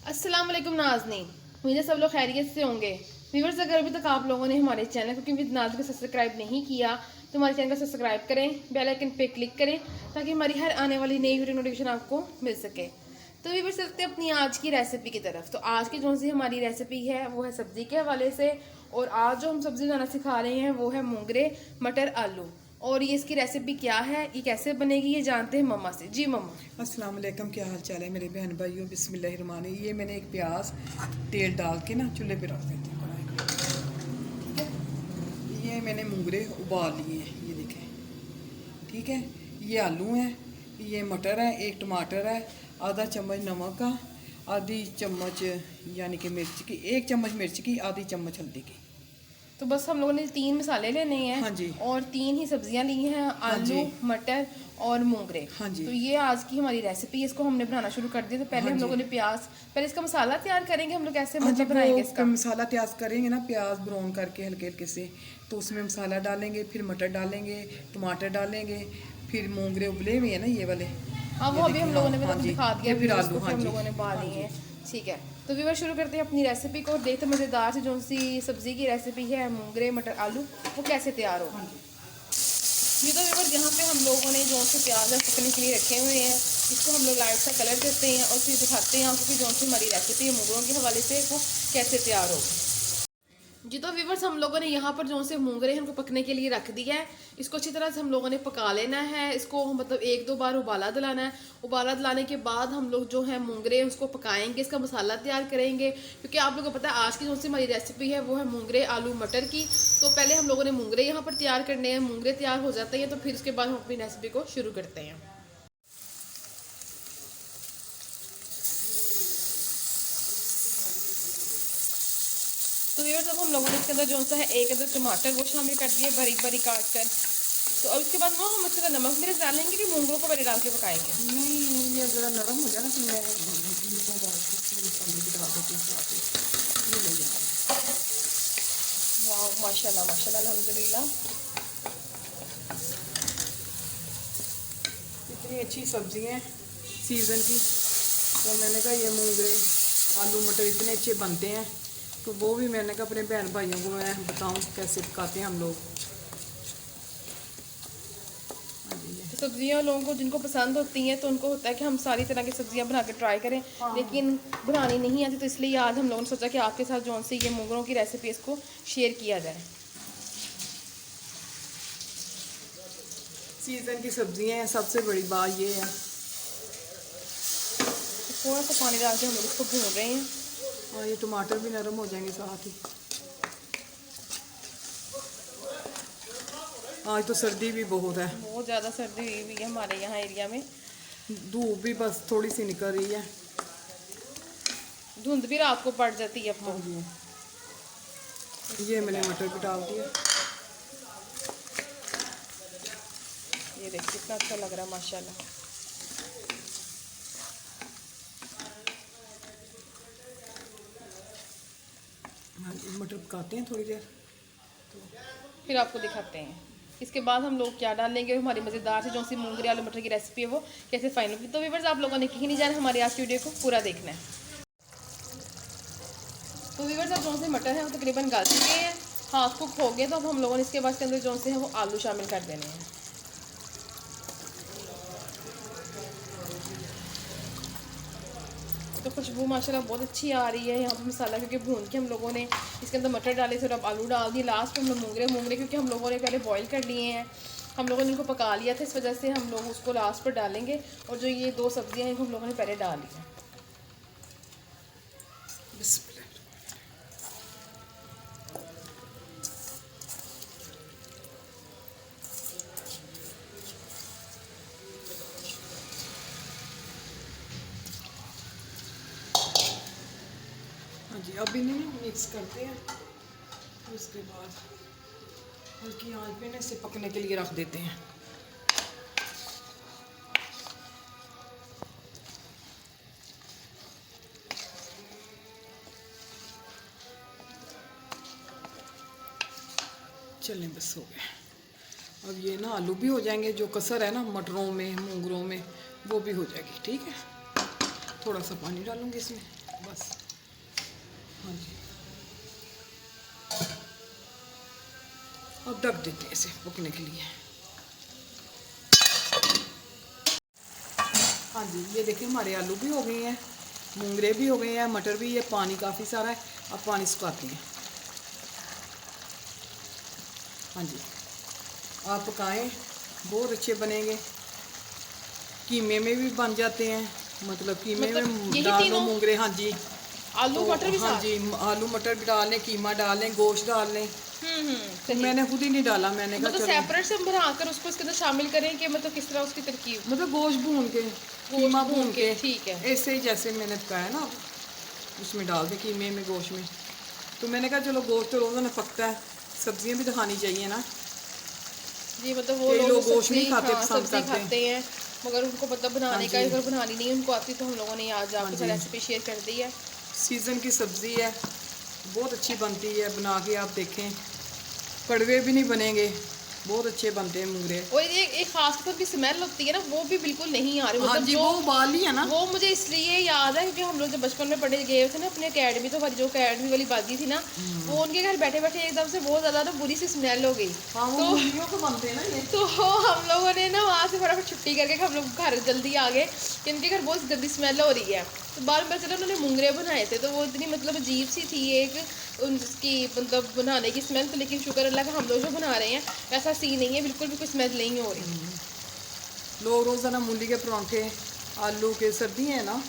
अस्सलाम वालेकुम नाज़नीन, उम्मीद है सब लोग खैरियत से होंगे। व्यूअर्स, अगर अभी तक आप लोगों ने हमारे चैनल कुकिंग विद नाज़ को सब्सक्राइब नहीं किया तो हमारे चैनल को सब्सक्राइब करें, बेल आइकन पे क्लिक करें ताकि हमारी हर आने वाली नई वीडियो नोटिफिकेशन आपको मिल सके। तो व्यूअर्स, चलते हैं अपनी आज की रेसिपी की तरफ। तो आज की जो सी हमारी रेसिपी है वो है सब्ज़ी के हवाले से, और आज जो हम सब्ज़ी बनाना सिखा रहे हैं वो है मोंगरे मटर आलू। और ये इसकी रेसिपी क्या है, ये कैसे बनेगी, ये जानते हैं मम्मा से। जी मम्मा। अस्सलाम वालेकुम, क्या हाल चाल है मेरे बहन भाइयों। बिस्मिल्लाहिर्रहमानिर्रहीम। ये मैंने एक प्याज तेल डाल के ना चूल्हे पे रख देती हूँ कढ़ाई को। ठीक है, ये मैंने मोंगरे उबाल लिए हैं, ये देखें। ठीक है, ये आलू हैं, ये मटर है, एक टमाटर है, आधा चम्मच नमक का, आधी चम्मच यानी कि मिर्च की, एक चम्मच मिर्च की, आधी चम्मच हल्दी की। तो बस हम लोगों ने 3 मसाले लेने हैं। हाँ जी। और 3 ही सब्जियां ली हैं, हाँ आलू जी। मटर और मोंगरे। हाँ जी। तो ये आज की हमारी रेसिपी है, इसको हमने बनाना शुरू कर दिया। तो पहले हाँ हम जी। लोगों ने प्याज, पहले इसका मसाला तैयार करेंगे हम लोग, कैसे हाँ जी, मतलब बनाएंगे इसका। वो मसाला तैयार करेंगे ना, प्याज ब्राउन करके हल्के हल्के से, तो उसमें मसाला डालेंगे, फिर मटर डालेंगे, टमाटर डालेंगे, फिर मोंगरे उबले हुए हैं ना ये वाले, हाँ, वो ये अभी हम देखिए। लोगों हाँ ने हाँ मतलब जी, दिखा दिया ये फिर व्यूअर्स आलू। को, हाँ फिर हम जी। लोगों ने बाल हाँ लिए जी। हैं। ठीक है, तो व्यूअर्स शुरू करते हैं अपनी रेसिपी को और देखते हैं मज़ेदार से जो सी सब्जी की रेसिपी है मोंगरे मटर आलू, वो कैसे तैयार हो। हाँ जी। ये तो व्यूअर्स यहाँ पे हम लोगों ने जो से प्याज पकने के लिए रखे हुए हैं, इसको हम लोग लाइट सा कलर देते हैं और फिर दिखाते हैं आपको कि जो सी हमारी रेसिपी है मोंगरों के हवाले से वो कैसे तैयार हो। जी तो व्यूवर्स, हम लोगों ने यहाँ पर जो से मोंगरे हैं उनको पकने के लिए रख दिया है। इसको अच्छी तरह से हम लोगों ने पका लेना है। इसको मतलब 1-2 बार उबाला दिलाना है। उबाला दिलाने के बाद हम लोग जो है मोंगरे हैं उसको पकाएंगे, इसका मसाला तैयार करेंगे, क्योंकि आप लोगों को पता है आज की जो सी हमारी रेसिपी है वो है मोंगरे आलू मटर की। तो पहले हम लोगों ने मोंगरे यहाँ पर तैयार करने हैं। मोंगरे तैयार हो जाते हैं तो फिर उसके बाद हम अपनी रेसिपी को शुरू करते हैं। तो व्यूअर्स, अब हम लोगों ने इसके अंदर जो सा है एक अदर टमाटर वो शामिल कर दिए बारीक बारीक काट कर। तो अब उसके बाद वो हम इसके अंदर नमक मिर्च डालेंगे कि मोंगरों को पहले डाल के पकाएंगे। नहीं, ये ज़रा नरम हो जाए ना, तो मैं मिर्चा डाल के फिर मसाले भी डाल देती हूँ साथ में। ये ले जाए। वाह, माशाल्लाह माशाल्लाह, अल्हम्दुलिल्लाह। इतनी अच्छी सब्जी है सीज़न की, तो मैंने कहा ये मोंगरे आलू मटर इतने अच्छे बनते हैं, तो वो भी मैंने कहा अपने बहन भाइयों को मैं बताऊं कैसे पकाते हैं हम लोग। हाँ जी। तो सब्जियां लोगों को जिनको पसंद होती हैं तो उनको होता है कि हम सारी तरह की सब्जियां बना के ट्राई करें, हाँ। लेकिन बनानी नहीं आती। तो इसलिए आज हम लोगों ने सोचा कि आपके साथ जो सी ये मोंगरों की रेसिपी इसको शेयर किया जाए। सीज़न की सब्जियां हैं, सबसे बड़ी बात ये है। तो थोड़ा सा पानी डाल के हम लोग इसको भून रहे हैं। और ये टमाटर भी नरम हो जाएंगे साथ ही। आज तो सर्दी भी बहुत है, बहुत ज़्यादा सर्दी हुई हुई है हमारे यहाँ एरिया में। धूप भी बस थोड़ी सी निकल रही है। धुंध भी रात को पड़ जाती है अब हाँ तो। जी। ये मैंने मटर भी डाल दिया। ये देखिए कितना अच्छा लग रहा है माशाल्लाह। हाँ जी, मटर पकाते हैं थोड़ी देर। फिर आपको दिखाते हैं इसके बाद हम लोग क्या डालेंगे। हमारी मज़ेदार से जो सी मूंगरी आलू मटर की रेसिपी है वो कैसे फाइनल होगी। तो व्यूअर्स, आप लोगों ने कहीं नहीं जाना, हमारी आज की वीडियो को पूरा देखना है। तो व्यूअर्स, अब जो से मटर है वो तकरीबन गल चुके हैं, हाफ कुक हो गए। तो अब हम लोगों ने इसके बाद इसके अंदर जो से है वो आलू शामिल कर देने हैं। तो खुशबू माशाल्लाह बहुत अच्छी आ रही है यहाँ पर मसाला, क्योंकि भून के हम लोगों ने इसके अंदर मटर डाले थे और अब आलू डाल दिए। लास्ट में हम लोग मोंगरे क्योंकि हम लोगों ने पहले बॉईल कर लिए हैं, हम लोगों ने इनको पका लिया था, इस वजह से हम लोग उसको लास्ट पर डालेंगे। और जो ये 2 सब्जियाँ हैं इनको हम लोगों ने पहले डाल लिया। हाँ जी, अब इन्हें मिक्स करते हैं। उसके बाद हल्की आंच पे इसे पकने के लिए रख देते हैं। चलें, बस हो गए। अब ये ना आलू भी हो जाएंगे, जो कसर है ना मटरों में मोंगरों में वो भी हो जाएगी। ठीक है, थोड़ा सा पानी डालूंगी इसमें। बस। हाँ जी, अब ढक देते हैं इसे पकने के लिए। हाँ जी, ये देखिए हमारे आलू भी हो गए हैं, मूंगरे भी हो गए हैं, मटर भी, ये पानी काफ़ी सारा है। अब पानी सुखाते हैं। हाँ जी, आप पकाएं, बहुत अच्छे बनेंगे। कीमे में भी बन जाते हैं, मतलब कीमे मतलब में यही डाल लो तीनों मूंगरे। हाँ जी, आलू तो मटर भी हाँ साथ? जी, आलू मटर भी डाल लें, कीमा डाल लें, गोश्त डाल लें। तो सही। मैंने खुद ही नहीं डाला, मैंने तो कहा मतलब चलो, सेपरेट से हम बनाकर उसको इसके अंदर शामिल करें कि मतलब किस तरह उसकी तरकीब? मतलब गोश्त भून के, कीमा गोश्त भून भून के, के, ठीक है। ऐसे ही जैसे मैंने पकाया ना, उसमें डाल दे कीमे में, गोश्त में। तो मैंने कहा चलो, गोश्त तो रोज़ाना पकता है, सब्जियां भी तो खानी चाहिए ना। जी, मतलब वो कई लोग जो लोग गोश्त सब्जी, नहीं खाते, हाँ पसंद सब्जी करते हैं। खाते हैं, मगर उनको मतलब हाँ बनाने का, जी, अगर बनानी नहीं उनको आती तो हम लोगों ने आज हाँ आपके साथ जी, रेसिपी शेयर कर दी है। सीज़न की सब्ज़ी है, बहुत अच्छी बनती है, बना के आप देखें, कड़वे भी नहीं बनेंगे, बहुत अच्छे बनते हैं मूंगरे। और ये एक खास किस्म की स्मेल होती है ना, वो भी बिल्कुल नहीं आ रही, हाँ मतलब जी, जो वो उबाल लिया ना। वो मुझे इसलिए याद है क्योंकि हम लोग जब बचपन में पढ़े गए थे ना अपने अकेडमी, तो हमारी जो अकेडमी वाली बाजी थी ना, वो उनके घर बैठे बैठे एकदम से बहुत ज़्यादा ना बुरी सी स्मेल हो गई। हाँ, वो तो मूंगरियों के बनते हैं ना ये। तो हम लोगों ने ना वहाँ से फटाफट छुट्टी करके हम लोग घर जल्दी आ गए कि इनके घर बहुत गंदी स्मेल हो रही है। तो बाद में चलो उन्होंने मुंगरे बनाए थे, तो वो इतनी मतलब अजीब सी थी एक उनकी मतलब बनाने की स्मेल। तो लेकिन शुक्र अल्लाह का हम लोग जो बना रहे हैं वैसा सीन नहीं है, बिल्कुल भी कोई स्मेल नहीं हो रही। लोग रोज़ाना मूली के परांठे, आलू के, सर्दी है ना,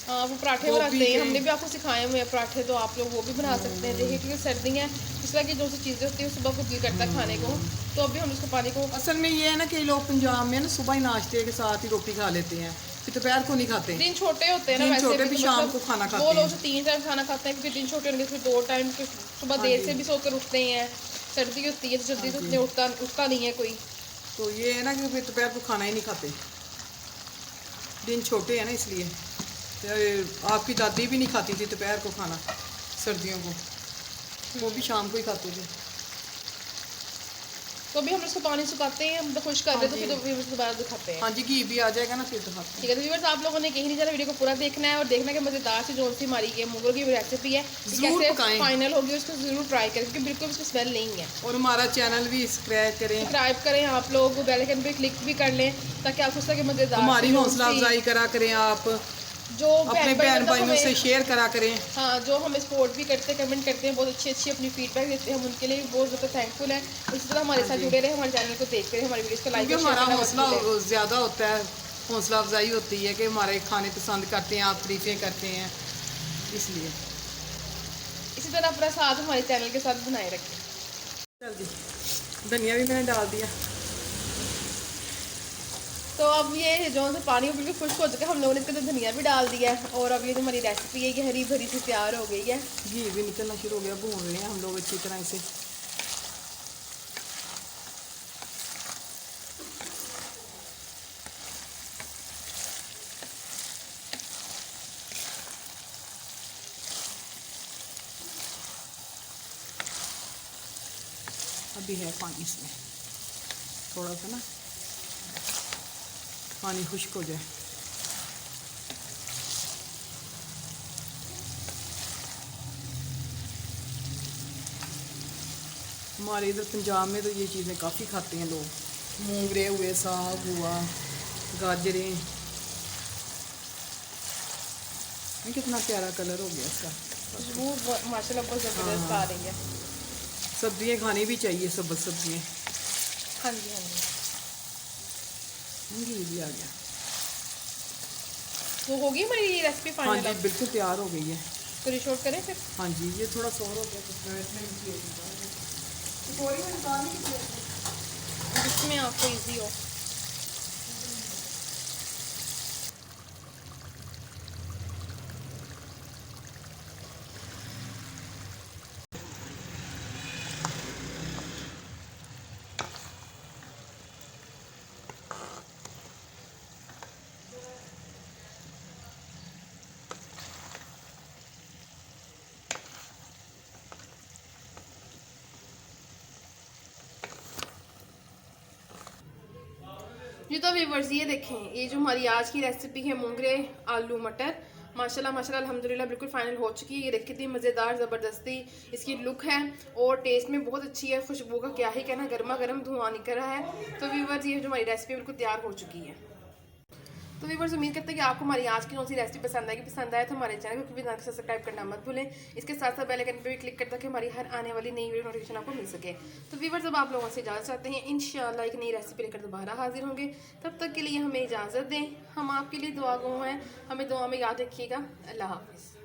हाँ, वो पराठे गोभी बनाते हैं, के। हमने भी आपको सिखाए हुए हैं पराठे, तो आप लोग वो भी बना सकते हैं। देखिए क्योंकि सर्दी है, इस तरह की जो सी चीज़ें होती है सुबह को दिल करता है खाने को, तो अभी हम उसको पानी को। असल में ये है ना, कई लोग पंजाब में ना सुबह ही नाश्ते के साथ ही रोटी खा लेते हैं, फिर दोपहर को नहीं खाते। दिन छोटे होते हैं ना दिन वैसे छोटे भी, भी तो शाम मतलब को खाना वो खाते लोग हैं। जो 3 टाइम खाना खाते हैं क्योंकि दिन छोटे होंगे, फिर 2 टाइम सुबह हाँ देर जी, से भी सोकर उठते हैं। सर्दी होती है तो हाँ जल्दी तो जी, उतने उठता उठता नहीं है कोई। तो ये है ना कि फिर दोपहर को खाना ही नहीं खाते, दिन छोटे हैं ना इसलिए। तो आपकी दादी भी नहीं खाती थी दोपहर को खाना, सर्दियों को, वो भी शाम को ही खाते थे। तो अभी हम इसको पानी सुखाते हैं, मतलब खुश कर हाँ रहे हैं, तो जी, फिर व्यूअर्स दोबारा दिखाते हैं। हाँ जी, घी भी आ जाएगा ना, फिर दिखाते ठीक हैं। है, तो व्यूअर्स आप लोगों ने कहीं नहीं जाना, वीडियो को पूरा देखना है और देखना कि मज़ेदार सी जो सी हमारी ये मुगलों की रेसिपी है ये ज़रूर कैसे पकाएं, फाइनल होगी, उसको ज़रूर ट्राई करें क्योंकि बिल्कुल उसकी स्मेल नहीं है। और हमारा चैनल भी सब्सक्राइब करें, सब्सक्राइब करें आप लोग, बेल आइकन पे क्लिक भी कर लें ताकि आपको इस तरह की मज़ेदार सी हमारी जो हौसला सी अफजाई करा करें आप, जो अपने बहन भाई बहन मतलब भाइयों से हमें, शेयर करा करें। हाँ जो हमें सपोर्ट भी करते हैं, कमेंट करते हैं, बहुत अच्छी अच्छी अपनी फीडबैक देते हैं, हम उनके लिए भी बहुत ज़्यादा थैंकफुल है। इसी तरह हमारे हाँ साथ जी, जुड़े रहे, हमारे चैनल को देखते रहे, हमारी वीडियोस को लाइक क्योंकि और शेयर हमारा करना मत हौसला भूलें। ज़्यादा होता है, हौसला अफजाई होती है कि हमारे खाने पसंद करते हैं, आप तारीफ़ें करते हैं, इसलिए। इसी तरह अपना साथ हमारे चैनल के साथ बनाए रखें। चल जी, धनिया भी मैंने डाल दिया। तो अब ये जो से पानी बिल्कुल खुश्क हो चुका है, हम लोगों ने इसके अंदर धनिया भी डाल दिया है और अब ये जो हमारी रेसिपी है ये हरी भरी सी तैयार हो गई है। घी भी निकलना शुरू हो गया, भून रहे हैं हम लोग अच्छी तरह से। अभी है पानी इसमें, थोड़ा सा ना पानी खुश्क हो जाए। हमारे इधर पंजाब में तो ये चीज़ें काफ़ी खाते हैं लोग, मूंगरे हुए, साग हुआ, गाजरें। ये कितना प्यारा कलर हो गया इसका। खुशबू माशाल्लाह बहुत ज़बरदस्त आ रही है। सब्जियां खानी भी चाहिए, सब सब्जियां। हाँ जी हाँ जी। घी भी आ गया। तो होगी हमारी ये रेसिपी हाँ फाइनल जी, अब? बिल्कुल तैयार हो गई है। तो रिशोट करें फिर? हाँ जी, ये थोड़ा सोर हो गया, तो इसमें भी प्लेट निकाल दो। कटोरी में निकालने की प्लेट में। जिसमें आपको इजी हो। जी तो व्यूवर्स ये देखें, ये जो हमारी आज की रेसिपी है मूंगरे आलू मटर, माशाल्लाह माशाल्लाह अल्हम्दुलिल्लाह बिल्कुल फाइनल हो चुकी है। ये देख कितनी मज़ेदार ज़बरदस्ती इसकी लुक है और टेस्ट में बहुत अच्छी है। खुशबू का क्या ही कहना, गर्मा गर्म धुआं निकल रहा है। तो व्यूअर्स ये जो हमारी रेसिपी बिल्कुल तैयार हो चुकी है। तो व्यूअर्स उम्मीद करते हैं कि आपको हमारी आज की कौन सी रेसिपी पसंद आएगी। पसंद आए तो हमारे चैनल को भी सब्सक्राइब करना मत भूलें। इसके साथ साथ बेल आइकन पे भी क्लिक कर ताकि हमारी हर आने वाली नई वीडियो नोटिफिकेशन आपको मिल सके। तो व्यूअर्स अब आप लोगों से इजाज़त चाहते हैं, इंशाल्लाह एक नई रेसिपी लेकर दोबारा हाजिर होंगे। तब तक के लिए हमें इजाज़त दें। हम आपके लिए दुआ गो हैं, हमें दुआ में याद रखिएगा। अल्लाह हाफिज़।